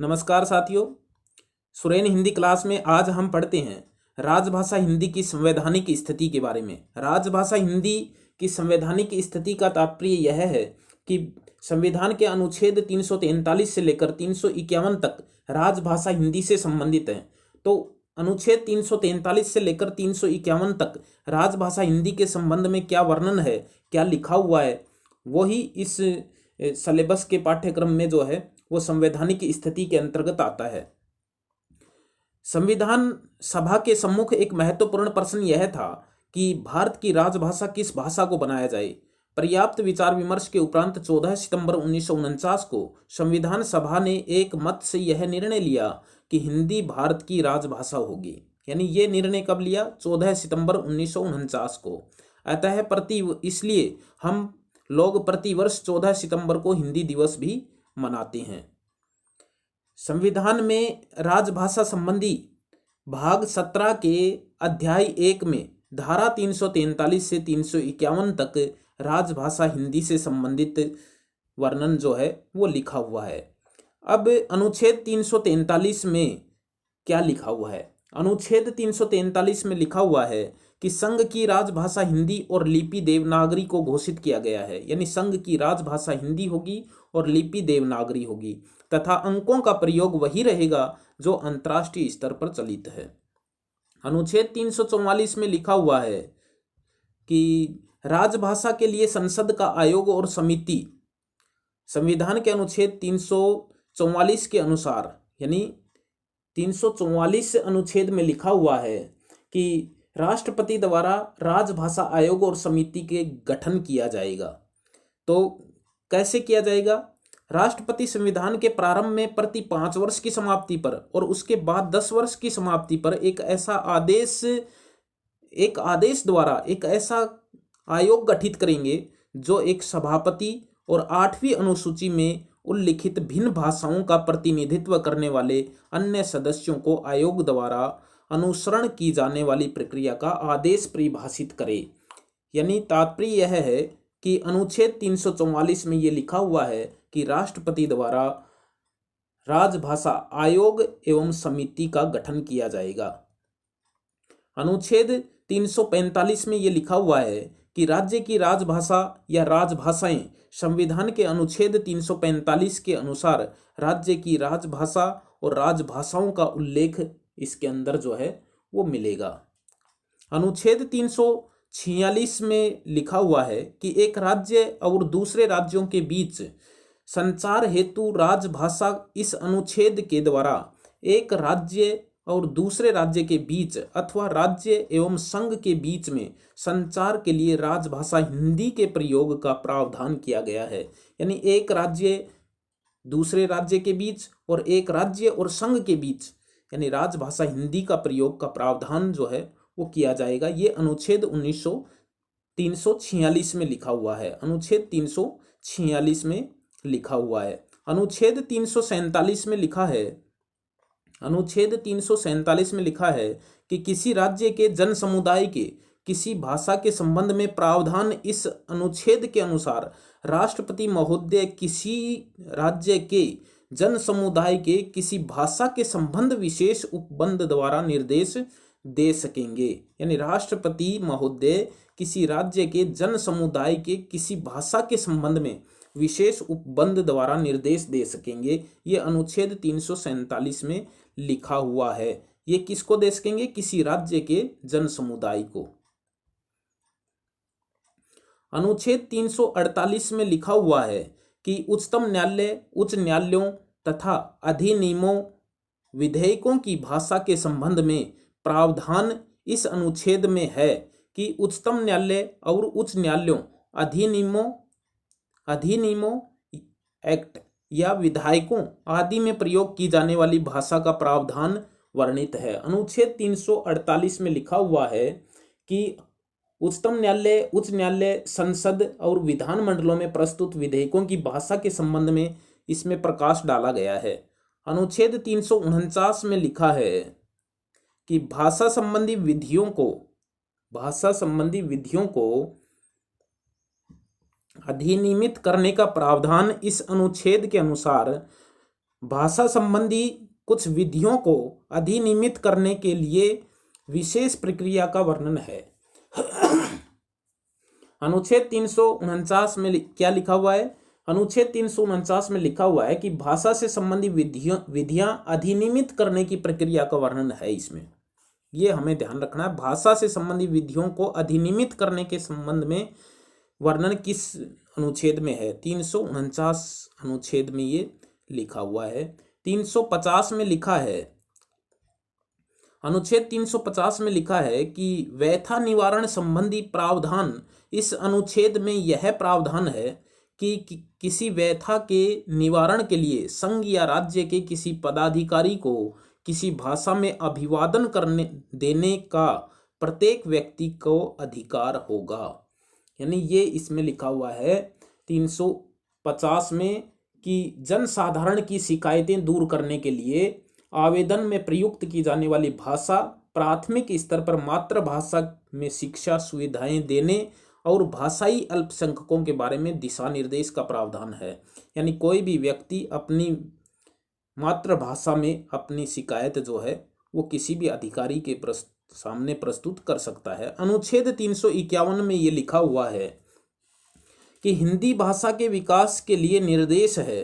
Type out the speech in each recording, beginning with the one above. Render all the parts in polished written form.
नमस्कार साथियों। सुरेन हिंदी क्लास में आज हम पढ़ते हैं राजभाषा हिंदी की संवैधानिक स्थिति के बारे में। राजभाषा हिंदी की संवैधानिक स्थिति का तात्पर्य यह है कि संविधान के अनुच्छेद 343 से लेकर 351 तक राजभाषा हिंदी से संबंधित है। तो अनुच्छेद 343 से लेकर 351 तक राजभाषा हिंदी के संबंध में क्या वर्णन है, क्या लिखा हुआ है, वही इस सिलेबस के पाठ्यक्रम में जो है वो संवैधानिक स्थिति के अंतर्गत आता है। संविधान सभा के सम्मुख एक महत्वपूर्ण प्रश्न यह था कि भारत की राजभाषा किस भाषा को बनाया जाए। पर्याप्त विचार विमर्श के उपरांत 14 सितंबर 1949 को संविधान सभा ने एक मत से यह निर्णय लिया कि हिंदी भारत की राजभाषा होगी। यानी ये निर्णय कब लिया? 14 सितंबर 1949 को। अतः इसलिए हम लोग प्रतिवर्ष 14 सितंबर को हिंदी दिवस भी मनाते हैं। संविधान में राजभाषा संबंधी भाग 17 के अध्याय 1 में धारा 343 से 351 तक राजभाषा हिंदी से संबंधित वर्णन जो है वो लिखा हुआ है। अब अनुच्छेद 343 में क्या लिखा हुआ है? अनुच्छेद 343 में लिखा हुआ है कि संघ की राजभाषा हिंदी और लिपि देवनागरी को घोषित किया गया है। यानी संघ की राजभाषा हिंदी होगी और लिपि देवनागरी होगी तथा अंकों का प्रयोग वही रहेगा जो अंतर्राष्ट्रीय स्तर पर चलित है। अनुच्छेद 344 में लिखा हुआ है कि राजभाषा के लिए संसद का आयोग और समिति संविधान के अनुच्छेद 344 के अनुसार, यानी 344 अनुच्छेद में लिखा हुआ है कि राष्ट्रपति द्वारा राजभाषा आयोग और समिति के गठन किया जाएगा। तो कैसे किया जाएगा? राष्ट्रपति संविधान के प्रारंभ में प्रति 5 वर्ष की समाप्ति पर और उसके बाद 10 वर्ष की समाप्ति पर एक आदेश द्वारा एक ऐसा आयोग गठित करेंगे जो एक सभापति और 8वीं अनुसूची में उल्लिखित भिन्न भाषाओं का प्रतिनिधित्व करने वाले अन्य सदस्यों को आयोग द्वारा अनुसरण की जाने वाली प्रक्रिया का आदेश परिभाषित करे। यानी तात्पर्य यह है कि अनुच्छेद 344 में ये लिखा हुआ है कि राष्ट्रपति द्वारा राजभाषा आयोग एवं समिति का गठन किया जाएगा। अनुच्छेद 345 में ये लिखा हुआ है कि राज्य की राजभाषा या राजभाषाएं संविधान के अनुच्छेद 345 के अनुसार राज्य की राजभाषा और राजभाषाओं का उल्लेख इसके अंदर जो है वो मिलेगा। अनुच्छेद 346 में लिखा हुआ है कि एक राज्य और दूसरे राज्यों के बीच संचार हेतु राजभाषा इस अनुच्छेद के द्वारा एक राज्य और दूसरे राज्य के बीच अथवा राज्य एवं संघ के बीच में संचार के लिए राजभाषा हिंदी के प्रयोग का प्रावधान किया गया है। यानी एक राज्य दूसरे राज्य के बीच और एक राज्य और संघ के बीच यानी राजभाषा हिंदी का प्रयोग का प्रावधान जो है वो किया जाएगा। ये अनुच्छेद 346 में लिखा हुआ है। अनुच्छेद 346 में लिखा हुआ है। अनुच्छेद 347 में लिखा है कि किसी राज्य के जन समुदाय के किसी भाषा के संबंध में प्रावधान इस अनुच्छेद के अनुसार राष्ट्रपति महोदय किसी राज्य के जन समुदाय के किसी भाषा के संबंध विशेष उपबंध द्वारा निर्देश दे सकेंगे। यानी राष्ट्रपति महोदय किसी राज्य के जन समुदाय के किसी भाषा के संबंध में विशेष उपबंध द्वारा निर्देश दे सकेंगे। ये अनुच्छेद 347 में लिखा हुआ है। ये किसको दे सकेंगे? किसी राज्य के जन समुदाय को। अनुच्छेद 348 में लिखा हुआ है कि उच्चतम न्यायालय उच्च न्यायालयों तथा अधिनियमों विधेयकों की भाषा के संबंध में प्रावधान इस अनुच्छेद में है कि उच्चतम न्यायालय और उच्च न्यायालयों अधिनियमों एक्ट या विधायकों आदि में प्रयोग की जाने वाली भाषा का प्रावधान वर्णित है। अनुच्छेद 348 में लिखा हुआ है कि उच्चतम न्यायालय उच्च न्यायालय संसद और विधान मंडलों में प्रस्तुत विधेयकों की भाषा के संबंध में इसमें प्रकाश डाला गया है। अनुच्छेद 349 में लिखा है कि भाषा संबंधी विधियों को अधिनियमित करने का प्रावधान इस अनुच्छेद के अनुसार भाषा संबंधी कुछ विधियों को अधिनियमित करने के लिए विशेष प्रक्रिया का वर्णन है। अनुच्छेद 349 में क्या लिखा हुआ है? अनुच्छेद 349 में लिखा हुआ है कि भाषा से संबंधी विधियां अधिनियमित करने की प्रक्रिया का वर्णन है। इसमें ये हमें ध्यान रखना है, भाषा से संबंधी विधियों को अधिनियमित करने के संबंध में वर्णन किस अनुच्छेद में है? 349 अनुच्छेद में ये लिखा हुआ है। 350 में लिखा है, अनुच्छेद 350 में लिखा है कि व्यथा निवारण संबंधी प्रावधान, इस अनुच्छेद में यह प्रावधान है कि किसी व्यथा के निवारण के लिए संघ या राज्य के किसी पदाधिकारी को किसी भाषा में अभिवादन करने देने का प्रत्येक व्यक्ति को अधिकार होगा। यानी ये इसमें लिखा हुआ है 350 में कि जनसाधारण की शिकायतें दूर करने के लिए आवेदन में प्रयुक्त की जाने वाली भाषा, प्राथमिक स्तर पर मातृभाषा में शिक्षा सुविधाएं देने और भाषाई अल्पसंख्यकों के बारे में दिशा निर्देश का प्रावधान है। यानी कोई भी व्यक्ति अपनी मातृभाषा में अपनी शिकायत जो है वो किसी भी अधिकारी के सामने प्रस्तुत कर सकता है। अनुच्छेद 351 में ये लिखा हुआ है कि हिंदी भाषा के विकास के लिए निर्देश है।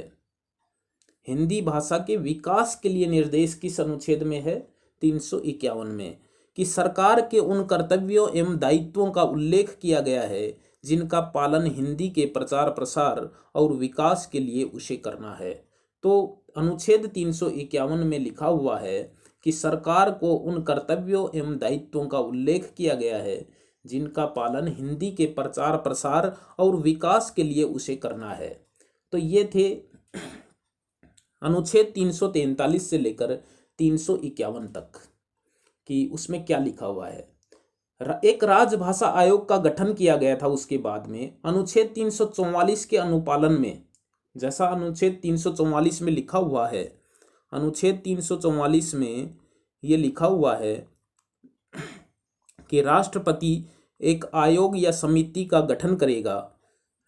हिंदी भाषा के विकास के लिए निर्देश किस अनुच्छेद में है? 351 में, कि सरकार के उन कर्तव्यों एवं दायित्वों का उल्लेख किया गया है जिनका पालन हिंदी के प्रचार प्रसार और विकास के लिए उसे करना है। तो अनुच्छेद 351 में लिखा हुआ है कि सरकार को उन कर्तव्यों एवं दायित्वों का उल्लेख किया गया है जिनका पालन हिंदी के प्रचार प्रसार और विकास के लिए उसे करना है। तो ये थे अनुच्छेद 343 से लेकर 351 तक कि उसमें क्या लिखा हुआ है। एक राजभाषा आयोग का गठन किया गया था। उसके बाद में अनुच्छेद 344 के अनुपालन में, जैसा अनुच्छेद 344 में लिखा हुआ है, अनुच्छेद 344 में ये लिखा हुआ है कि राष्ट्रपति एक आयोग या समिति का गठन करेगा।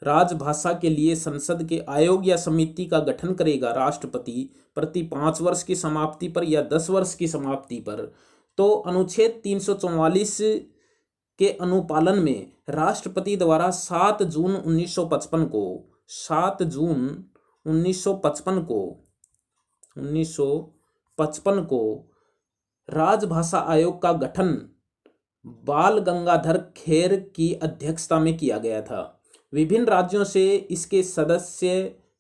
राजभाषा के लिए संसद के आयोग या समिति का गठन करेगा राष्ट्रपति प्रति 5 वर्ष की समाप्ति पर या 10 वर्ष की समाप्ति पर। तो अनुच्छेद 344 के अनुपालन में राष्ट्रपति द्वारा 7 जून 1955 को 7 जून 1955 को राजभाषा आयोग का गठन बाल गंगाधर खेर की अध्यक्षता में किया गया था। विभिन्न राज्यों से इसके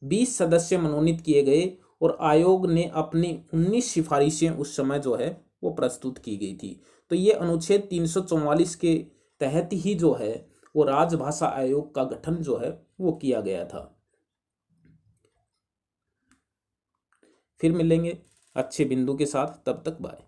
20 सदस्य मनोनीत किए गए और आयोग ने अपनी 19 सिफारिशें उस समय जो है वो प्रस्तुत की गई थी। तो ये अनुच्छेद 344 के तहत ही जो है वो राजभाषा आयोग का गठन जो है वो किया गया था। फिर मिलेंगे अच्छे बिंदु के साथ, तब तक बाय।